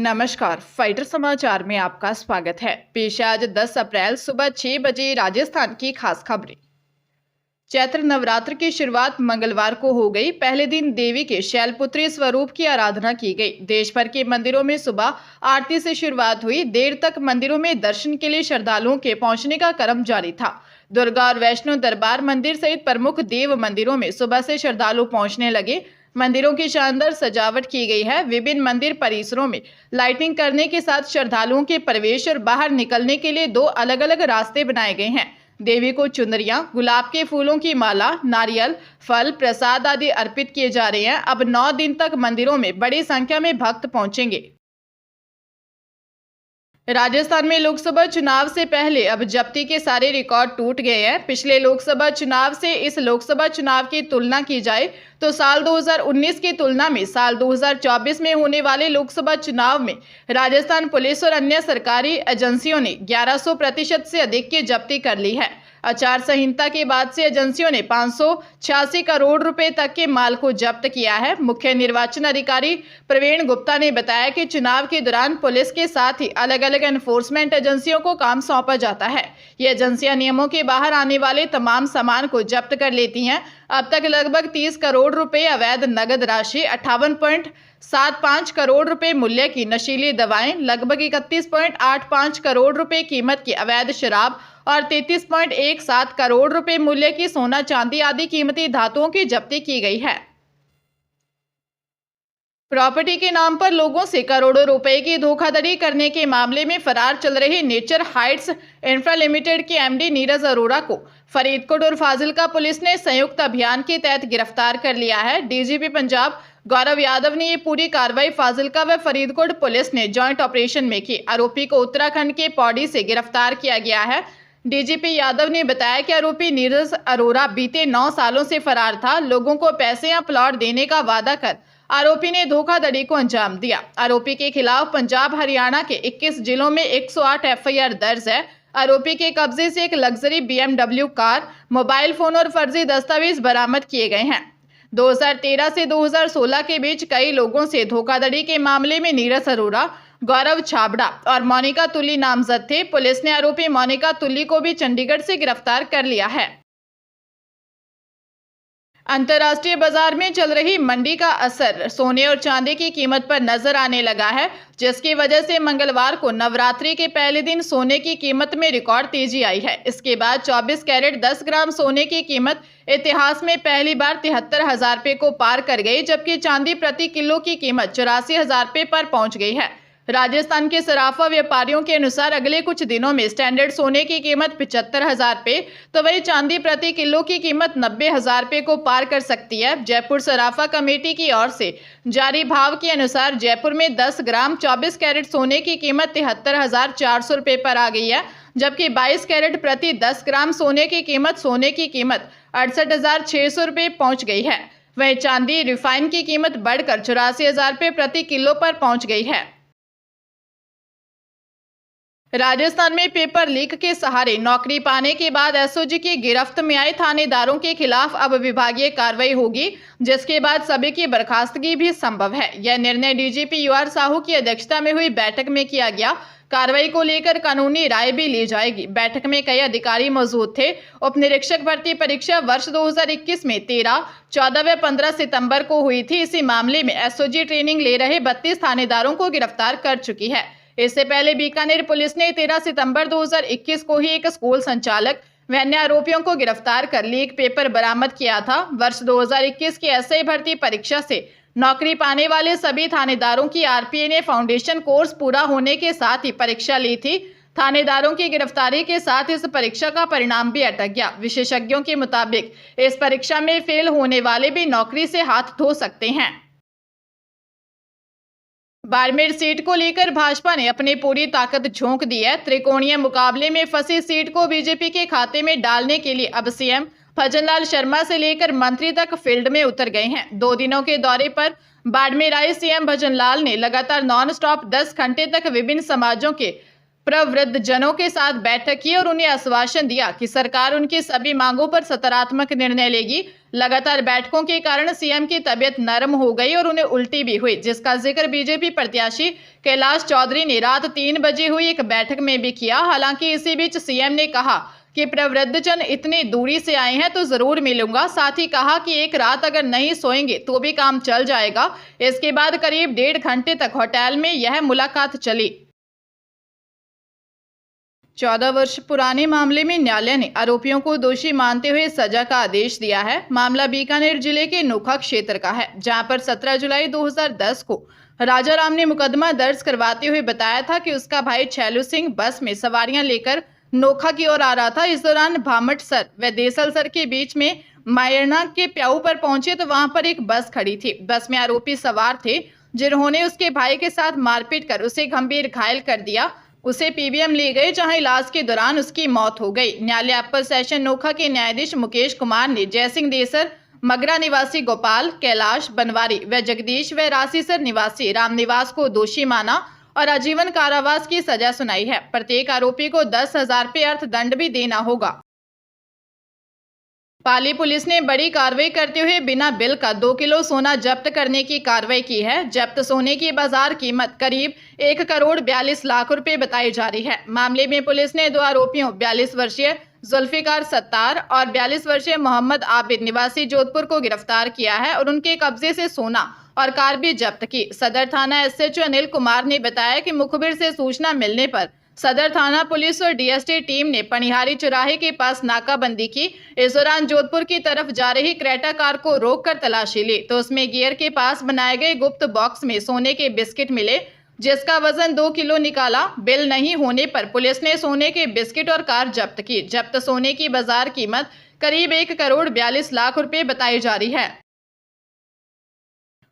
नमस्कार, फाइटर समाचार में आपका स्वागत है। पेश है आज 10 अप्रैल सुबह 6 बजे राजस्थान की खास खबरें। चैत्र नवरात्र की शुरुआत मंगलवार को हो गई। पहले दिन देवी के शैलपुत्री स्वरूप की आराधना की गई। देश भर के मंदिरों में सुबह आरती से शुरुआत हुई। देर तक मंदिरों में दर्शन के लिए श्रद्धालुओं के पहुंचने का क्रम जारी था। दुर्गा और वैष्णो दरबार मंदिर सहित प्रमुख देव मंदिरों में सुबह से श्रद्धालु पहुंचने लगे। मंदिरों की शानदार सजावट की गई है। विभिन्न मंदिर परिसरों में लाइटिंग करने के साथ श्रद्धालुओं के प्रवेश और बाहर निकलने के लिए दो अलग अलग रास्ते बनाए गए हैं। देवी को चुनरियां, गुलाब के फूलों की माला, नारियल, फल, प्रसाद आदि अर्पित किए जा रहे हैं। अब 9 दिन तक मंदिरों में बड़ी संख्या में भक्त पहुंचेंगे। राजस्थान में लोकसभा चुनाव से पहले अब जब्ती के सारे रिकॉर्ड टूट गए हैं। पिछले लोकसभा चुनाव से इस लोकसभा चुनाव की तुलना की जाए तो साल 2019 की तुलना में साल 2024 में होने वाले लोकसभा चुनाव में राजस्थान पुलिस और अन्य सरकारी एजेंसियों ने 1100% से अधिक की जब्ती कर ली है। आचार संहिता के बाद से एजेंसियों ने 586 करोड़ रुपए तक के माल को जब्त किया है। मुख्य निर्वाचन अधिकारी प्रवीण गुप्ता ने बताया कि चुनाव के दौरान पुलिस के साथ ही अलग अलग एनफोर्समेंट एजेंसियों को काम सौंपा जाता है। ये एजेंसियां नियमों के बाहर आने वाले तमाम सामान को जब्त कर लेती हैं। अब तक लगभग 30 करोड़ रुपए अवैध नगद राशि, 58.75 करोड़ रुपए मूल्य की नशीली दवाएं, लगभग 31.85 करोड़ रुपए कीमत की अवैध शराब और 33.17 करोड़ रुपए मूल्य की सोना चांदी आदि कीमती धातुओं की जब्ती की गई है। प्रॉपर्टी के नाम पर लोगों से करोड़ों रुपए की धोखाधड़ी करने के मामले में फरार चल रहे नेचर हाइट्स इंफ्रा लिमिटेड के एमडी नीरज अरोड़ा को फरीदकोट और फाजिल्का पुलिस ने संयुक्त अभियान के तहत गिरफ्तार कर लिया है। डीजीपी पंजाब गौरव यादव ने ये पूरी कार्रवाई फाजिल्का व फरीदकोट पुलिस ने जॉइंट ऑपरेशन में की। आरोपी को उत्तराखंड के पौड़ी से गिरफ्तार किया गया है। डीजीपी यादव ने बताया कि आरोपी नीरज अरोड़ा बीते 9 सालों से फरार था। लोगों को पैसे या प्लॉट देने का वादा कर आरोपी ने धोखाधड़ी को अंजाम दिया। आरोपी के खिलाफ पंजाब हरियाणा के 21 जिलों में 108 एफआईआर दर्ज है। आरोपी के कब्जे से एक luxury BMW car, mobile phone और फर्जी दस्तावेज बरामद किए गए हैं। 2013 से 2016 के बीच कई लोगों से धोखाधड़ी के मामले में नीरज अरोड़ा, गौरव छाबड़ा और मोनिका तुली नामजद थे। पुलिस ने आरोपी मोनिका तुली को भी चंडीगढ़ से गिरफ्तार कर लिया है। अंतर्राष्ट्रीय बाजार में चल रही मंदी का असर सोने और चांदी की कीमत पर नजर आने लगा है, जिसकी वजह से मंगलवार को नवरात्रि के पहले दिन सोने की कीमत में रिकॉर्ड तेजी आई है। इसके बाद 24 कैरेट 10 ग्राम सोने की कीमत इतिहास में पहली बार 73,000 रुपये को पार कर गई, जबकि चांदी प्रति किलो की कीमत 84,000 रुपये पर पहुंच गई है। राजस्थान के सराफा व्यापारियों के अनुसार अगले कुछ दिनों में स्टैंडर्ड सोने की कीमत 75,000 रुपये तो वही चांदी प्रति किलो की कीमत 90,000 रुपये को पार कर सकती है। जयपुर सराफा कमेटी की ओर से जारी भाव के अनुसार जयपुर में 10 ग्राम 24 कैरेट सोने की कीमत 73,400 रुपये पर आ गई है, जबकि 22 कैरेट प्रति 10 ग्राम सोने की कीमत 68,600 रुपये पहुंच गई है। वहीं चांदी रिफाइन की कीमत बढ़कर 84,000 रुपये प्रति किलो पर पहुंच गई है। राजस्थान में पेपर लीक के सहारे नौकरी पाने के बाद एसओजी की गिरफ्त में आए थानेदारों के खिलाफ अब विभागीय कार्रवाई होगी, जिसके बाद सभी की बर्खास्तगी भी संभव है। यह निर्णय डीजीपी यूआर साहू की अध्यक्षता में हुई बैठक में किया गया। कार्रवाई को लेकर कानूनी राय भी ली जाएगी। बैठक में कई अधिकारी मौजूद थे। उप निरीक्षक भर्ती परीक्षा वर्ष 2021 में 13, 14 व 15 सितंबर को हुई थी। इसी मामले में एसओजी ट्रेनिंग ले रहे 32 थानेदारों को गिरफ्तार कर चुकी है। इससे पहले बीकानेर पुलिस ने 13 सितंबर 2021 को ही एक स्कूल संचालक व अन्य आरोपियों को गिरफ्तार कर लीक पेपर बरामद किया था। वर्ष 2021 की एसआई भर्ती परीक्षा से नौकरी पाने वाले सभी थानेदारों की आरपीए ने फाउंडेशन कोर्स पूरा होने के साथ ही परीक्षा ली थी। थानेदारों की गिरफ्तारी के साथ इस परीक्षा का परिणाम भी अटक गया। विशेषज्ञों के मुताबिक इस परीक्षा में फेल होने वाले भी नौकरी से हाथ धो सकते हैं। बाड़मेर सीट को लेकर भाजपा ने अपनी पूरी ताकत झोंक दी है। त्रिकोणीय मुकाबले में फंसी सीट को बीजेपी के खाते में डालने के लिए अब सीएम भजनलाल शर्मा से लेकर मंत्री तक फील्ड में उतर गए हैं। 2 दिनों के दौरे पर बाड़मेर आए सीएम भजनलाल ने लगातार नॉन स्टॉप 10 घंटे तक विभिन्न समाजों के प्रवृद्धजनों के साथ बैठक की और उन्हें आश्वासन दिया कि सरकार उनकी सभी मांगों पर सकारात्मक निर्णय लेगी। लगातार बैठकों के कारण सीएम की तबीयत नरम हो गई और उन्हें उल्टी भी हुई, जिसका जिक्र बीजेपी प्रत्याशी कैलाश चौधरी ने रात 3 बजे हुई एक बैठक में भी किया। हालांकि इसी बीच सीएम ने कहा कि प्रवृद्धजन इतनी दूरी से आए हैं तो जरूर मिलूंगा। साथ ही कहा कि एक रात अगर नहीं सोएंगे तो भी काम चल जाएगा। इसके बाद करीब 1.5 घंटे तक होटल में यह मुलाकात चली। 14 वर्ष पुराने मामले में न्यायालय ने आरोपियों को दोषी मानते हुए सजा का आदेश दिया है। मामला बीकानेर जिले के नोखा क्षेत्र का है, जहां पर 17 जुलाई 2010 को राजा राम ने मुकदमा दर्ज करवाते हुए बताया था कि उसका भाई छैलू सिंह बस में सवारियां लेकर नोखा की ओर आ रहा था। इस दौरान भामटसर व देसलसर के बीच में मायरना के प्याऊ पर पहुंचे तो वहां पर एक बस खड़ी थी। बस में आरोपी सवार थे, जिन्होंने उसके भाई के साथ मारपीट कर उसे गंभीर घायल कर दिया। उसे पीबीएम ले गए, जहां इलाज के दौरान उसकी मौत हो गई। न्यायालय अपर सेशन नोखा के न्यायाधीश मुकेश कुमार ने जयसिंह देसर, मगरा निवासी गोपाल, कैलाश बनवारी व जगदीश व रासीसर निवासी रामनिवास को दोषी माना और आजीवन कारावास की सजा सुनाई है। प्रत्येक आरोपी को 10,000 रुपये अर्थदंड भी देना होगा। पाली पुलिस ने बड़ी कार्रवाई करते हुए बिना बिल का 2 किलो सोना जब्त करने की कार्रवाई की है। जब्त सोने की बाजार कीमत करीब 1 करोड़ 42 लाख रुपए बताई जा रही है। मामले में पुलिस ने 2 आरोपियों 42 वर्षीय जुल्फिकार सत्तार और 42 वर्षीय मोहम्मद आबिद निवासी जोधपुर को गिरफ्तार किया है और उनके कब्जे से सोना और कार भी जब्त की। सदर थाना एसएचओ अनिल कुमार ने बताया कि मुखबिर से सूचना मिलने पर सदर थाना पुलिस और डीएसटी टीम ने पनिहारी चौराहे के पास नाकाबंदी की। इस दौरान जोधपुर की तरफ जा रही क्रेटा कार को रोककर तलाशी ली तो उसमें गियर के पास बनाए गए गुप्त बॉक्स में सोने के बिस्किट मिले, जिसका वजन 2 किलो निकाला। बिल नहीं होने पर पुलिस ने सोने के बिस्किट और कार जब्त की। जब्त सोने की बाजार कीमत करीब 1 करोड़ 42 लाख रुपए बताई जा रही है।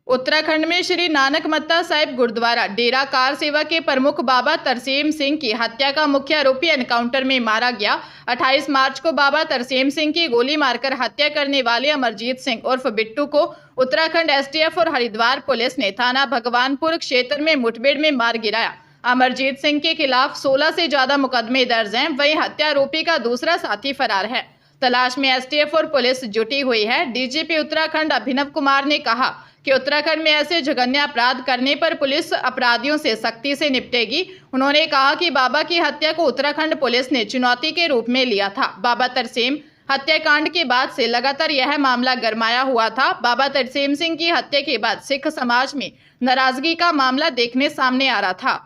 उत्तराखंड में श्री नानक मत्ता साहिब गुरुद्वारा डेरा कार सेवा के प्रमुख बाबा तरसेम सिंह की हत्या का मुख्य आरोपी एनकाउंटर में मारा गया। 28 मार्च को बाबा तरसेम सिंह की गोली मारकर हत्या करने वाले अमरजीत सिंह उर्फ बिट्टू को उत्तराखंड एसटीएफ और हरिद्वार पुलिस ने थाना भगवानपुर क्षेत्र में मुठभेड़ में मार गिराया। अमरजीत सिंह के खिलाफ 16 से ज्यादा मुकदमे दर्ज हैं। वहीं हत्या आरोपी का दूसरा साथी फरार है। तलाश में एसटीएफ और पुलिस जुटी हुई है। डीजीपी उत्तराखंड अभिनव कुमार ने कहा कि उत्तराखंड में ऐसे जघन्य अपराध करने पर पुलिस अपराधियों से सख्ती से निपटेगी। उन्होंने कहा कि बाबा की हत्या को उत्तराखंड पुलिस ने चुनौती के रूप में लिया था। बाबा तरसेम हत्याकांड के बाद से लगातार यह मामला गरमाया हुआ था। बाबा तरसेम सिंह की हत्या के बाद सिख समाज में नाराजगी का मामला देखने सामने आ रहा था।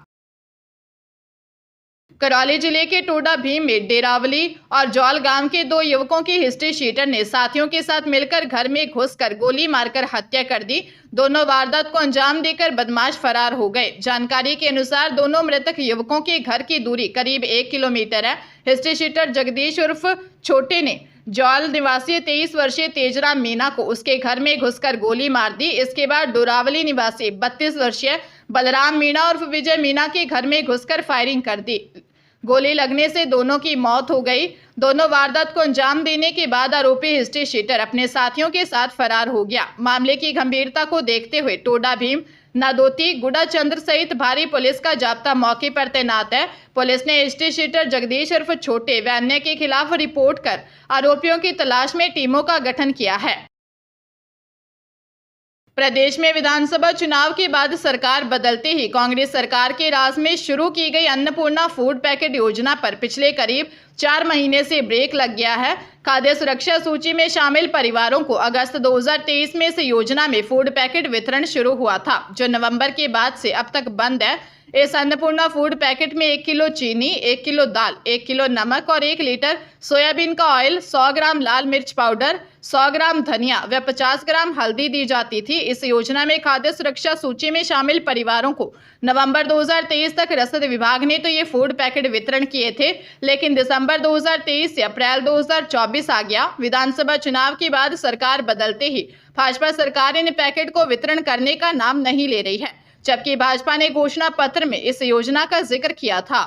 करौली जिले के टोडा भीम में डेरावली और जौल गांव के 2 युवकों की हिस्ट्री शीटर ने साथियों के साथ मिलकर घर में घुसकर गोली मारकर हत्या कर दी। दोनों वारदात को अंजाम देकर बदमाश फरार हो गए। जानकारी के अनुसार दोनों मृतक युवकों के घर की दूरी करीब 1 किलोमीटर है। हिस्ट्री शीटर जगदीश उर्फ छोटे ने जौल निवासी 23 वर्षीय तेजराम मीना को उसके घर में घुसकर गोली मार दी। इसके बाद डोरावली निवासी 32 वर्षीय बलराम मीना उर्फ विजय मीना के घर में घुसकर फायरिंग कर दी। गोली लगने से दोनों की मौत हो गई। दोनों वारदात को अंजाम देने के बाद आरोपी हिस्ट्री शीटर अपने साथियों के साथ फरार हो गया। मामले की गंभीरता को देखते हुए टोडा भीम, नादोती, गुड़ा चंद्र सहित भारी पुलिस का जाब्ता मौके पर तैनात है। पुलिस ने हिस्ट्री शीटर जगदीश उर्फ छोटे व अन्य के खिलाफ रिपोर्ट कर आरोपियों की तलाश में टीमों का गठन किया है। प्रदेश में विधानसभा चुनाव के बाद सरकार बदलते ही कांग्रेस सरकार के राज में शुरू की गई अन्नपूर्णा फूड पैकेट योजना पर पिछले करीब 4 महीने से ब्रेक लग गया है। खाद्य सुरक्षा सूची में शामिल परिवारों को अगस्त 2023 में इस योजना में फूड पैकेट वितरण शुरू हुआ था, जो नवंबर के बाद से अब तक बंद है। इस अन्नपूर्णा फूड पैकेट में 1 किलो चीनी, 1 किलो दाल, 1 किलो नमक और 1 लीटर सोयाबीन का ऑयल, 100 ग्राम लाल मिर्च पाउडर, 100 ग्राम धनिया व 50 ग्राम हल्दी दी जाती थी। इस योजना में खाद्य सुरक्षा सूची में शामिल परिवारों को नवंबर 2023 तक रसद विभाग ने तो ये फूड पैकेट वितरण किए थे, लेकिन दिसंबर 2023 से अप्रैल 2024 आ गया। विधानसभा चुनाव के बाद सरकार बदलते ही भाजपा सरकार इन पैकेट को वितरण करने का नाम नहीं ले रही है, जबकि भाजपा ने घोषणा पत्र में इस योजना का जिक्र किया था।